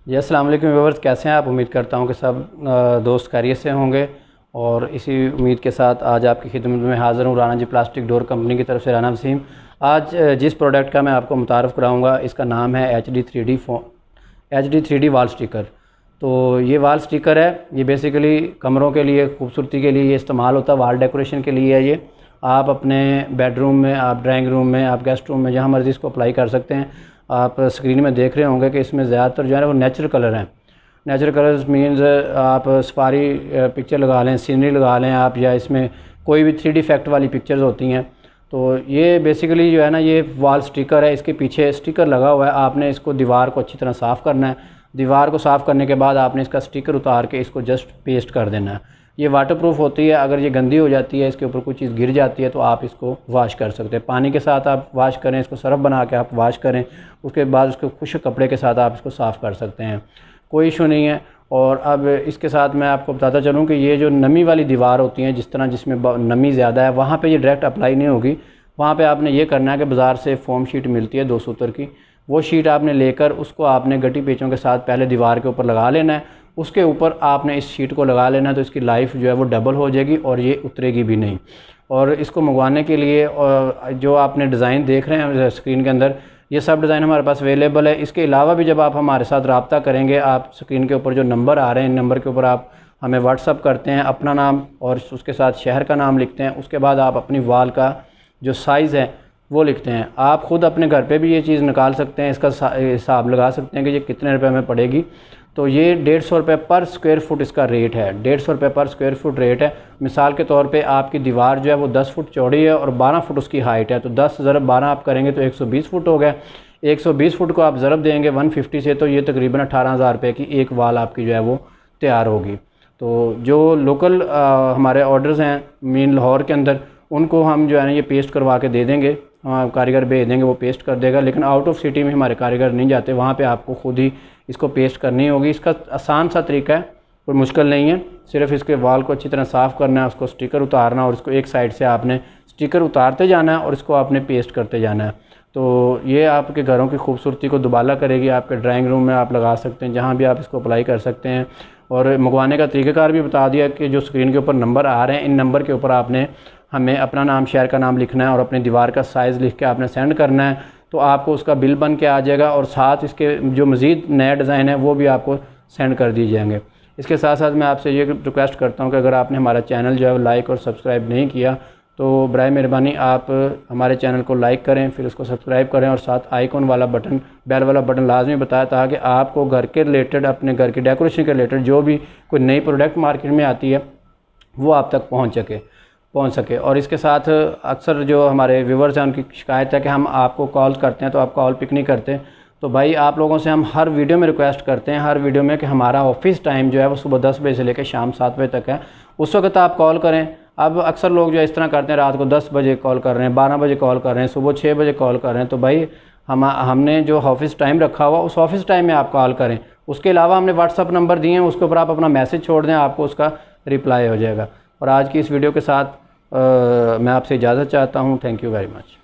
जी अस्सलाम वालेकुम व्यूअर्स, कैसे हैं आप। उम्मीद करता हूं कि सब दोस्त खैरियत से होंगे और इसी उम्मीद के साथ आज आपकी खिदमत में हाज़िर हूं राना जी प्लास्टिक डोर कंपनी की तरफ से राना वसीम। आज जिस प्रोडक्ट का मैं आपको मुतारफ़ कराऊंगा इसका नाम है HD3D वाल स्टिकर। तो ये वाल स्टिकर है, ये बेसिकली कमरों के लिए खूबसूरती के लिए ये इस्तेमाल होता है, वाल डेकोरेशन के लिए है ये। आप अपने बेडरूम में, आप ड्राइंग रूम में, आप गेस्ट रूम में, जहाँ मर्ज़ी इसको अप्लाई कर सकते हैं। आप स्क्रीन में देख रहे होंगे कि इसमें ज़्यादातर जो है वो नेचुरल कलर हैं। नेचुरल कलर्स मीन्स आप सफारी पिक्चर लगा लें, सीनरी लगा लें आप, या इसमें कोई भी 3D इफेक्ट वाली पिक्चर्स होती हैं। तो ये बेसिकली जो है ना, ये वाल स्टिकर है, इसके पीछे स्टिकर लगा हुआ है। आपने इसको दीवार को अच्छी तरह साफ़ करना है। दीवार को साफ़ करने के बाद आपने इसका स्टिकर उतार के इसको जस्ट पेस्ट कर देना है। ये वाटरप्रूफ होती है, अगर ये गंदी हो जाती है, इसके ऊपर कोई चीज़ गिर जाती है तो आप इसको वाश कर सकते हैं। पानी के साथ आप वाश करें, इसको सरफ बना के आप वाश करें, उसके बाद उसको खुश्क कपड़े के साथ आप इसको साफ़ कर सकते हैं, कोई इशू नहीं है। और अब इसके साथ मैं आपको बताता चलूँ कि ये जो नमी वाली दीवार होती हैं, जिस तरह जिसमें नमी ज़्यादा है, वहाँ पे ये डायरेक्ट अप्लाई नहीं होगी। वहाँ पे आपने ये करना है कि बाज़ार से फ़ोम शीट मिलती है 2 सूतर की, वो शीट आपने लेकर उसको आपने गटी पेचों के साथ पहले दीवार के ऊपर लगा लेना है। उसके ऊपर आपने इस शीट को लगा लेना है, तो इसकी लाइफ जो है वो डबल हो जाएगी और ये उतरेगी भी नहीं। और इसको मंगवाने के लिए जो आपने डिज़ाइन देख रहे हैं स्क्रीन के अंदर, ये सब डिज़ाइन हमारे पास अवेलेबल है। इसके अलावा भी जब आप हमारे साथ रब्ता करेंगे, आप स्क्रीन के ऊपर जो नंबर आ रहे हैं, इन नंबर के ऊपर आप हमें व्हाट्सअप करते हैं, अपना नाम और उसके साथ शहर का नाम लिखते हैं। उसके बाद आप अपनी वाल का जो साइज़ है वो लिखते हैं। आप ख़ुद अपने घर पे भी ये चीज़ निकाल सकते हैं, इसका हिसाब लगा सकते हैं कि ये कितने रुपए में पड़ेगी। तो ये 150 रुपये पर स्क्वायर फुट इसका रेट है, 150 रुपये पर स्क्वायर फुट रेट है। मिसाल के तौर पे आपकी दीवार जो है वो 10 फुट चौड़ी है और 12 फुट उसकी हाइट है, तो 10 ज़रब 12 आप करेंगे तो 120 फुट हो गया। 120 फुट को आप ज़रब देंगे 150 से, तो ये तकरीबन 18,000 रुपये की एक वाल आपकी जो है वो तैयार होगी। तो जो लोकल हमारे ऑर्डर्स हैं मीन लाहौर के अंदर, उनको हम जो है ना ये पेस्ट करवा के दे देंगे, कारीगर भेज देंगे, वो पेस्ट कर देगा। लेकिन आउट ऑफ सिटी में हमारे कारीगर नहीं जाते, वहाँ पे आपको ख़ुद ही इसको पेस्ट करनी होगी। इसका आसान सा तरीका है, कोई मुश्किल नहीं है। सिर्फ इसके वाल को अच्छी तरह साफ़ करना है, उसको स्टिकर उतारना और इसको एक साइड से आपने स्टिकर उतारते जाना है और इसको आपने पेस्ट करते जाना है। तो ये आपके घरों की खूबसूरती को दुबाला करेगी। आपके ड्राइंग रूम में आप लगा सकते हैं, जहाँ भी आप इसको अप्लाई कर सकते हैं। और मंगवाने का तरीक़ाकार भी बता दिया कि जो स्क्रीन के ऊपर नंबर आ रहे हैं, इन नंबर के ऊपर आपने हमें अपना नाम, शहर का नाम लिखना है और अपनी दीवार का साइज़ लिख के आपने सेंड करना है, तो आपको उसका बिल बन के आ जाएगा और साथ इसके जो मज़ीद नया डिज़ाइन है वो भी आपको सेंड कर दिए जाएंगे। इसके साथ साथ मैं आपसे ये रिक्वेस्ट करता हूँ कि अगर आपने हमारा चैनल जो है लाइक और सब्सक्राइब नहीं किया तो बराए मेहरबानी आप हमारे चैनल को लाइक करें, फिर उसको सब्सक्राइब करें और साथ आइकॉन वाला बटन, बेल वाला बटन लाजमी बताया, ताकि आपको घर के रिलेटेड, अपने घर के डेकोरेशन के रिलेटेड जो भी कोई नई प्रोडक्ट मार्केट में आती है वो आप तक पहुंच सके। और इसके साथ अक्सर जो हमारे व्यूवर्स हैं उनकी शिकायत है कि हम आपको कॉल करते हैं तो आप कॉल पिक नहीं करते। तो भाई आप लोगों से हम हर वीडियो में रिक्वेस्ट करते हैं, हर वीडियो में, कि हमारा ऑफिस टाइम जो है वो सुबह 10 बजे से लेकर शाम 7 बजे तक है, उस वक्त आप कॉल करें। अब अक्सर लोग जो इस तरह करते हैं, रात को 10 बजे कॉल कर रहे हैं, 12 बजे कॉल कर रहे हैं, सुबह 6 बजे कॉल कर रहे हैं। तो भाई हमने जो ऑफिस टाइम रखा हुआ उस ऑफिस टाइम में आप कॉल करें। उसके अलावा हमने व्हाट्सअप नंबर दिए हैं, उसके ऊपर आप अपना मैसेज छोड़ दें, आपको उसका रिप्लाई हो जाएगा। और आज की इस वीडियो के साथ मैं आपसे इजाज़त चाहता हूँ। Thank you very much.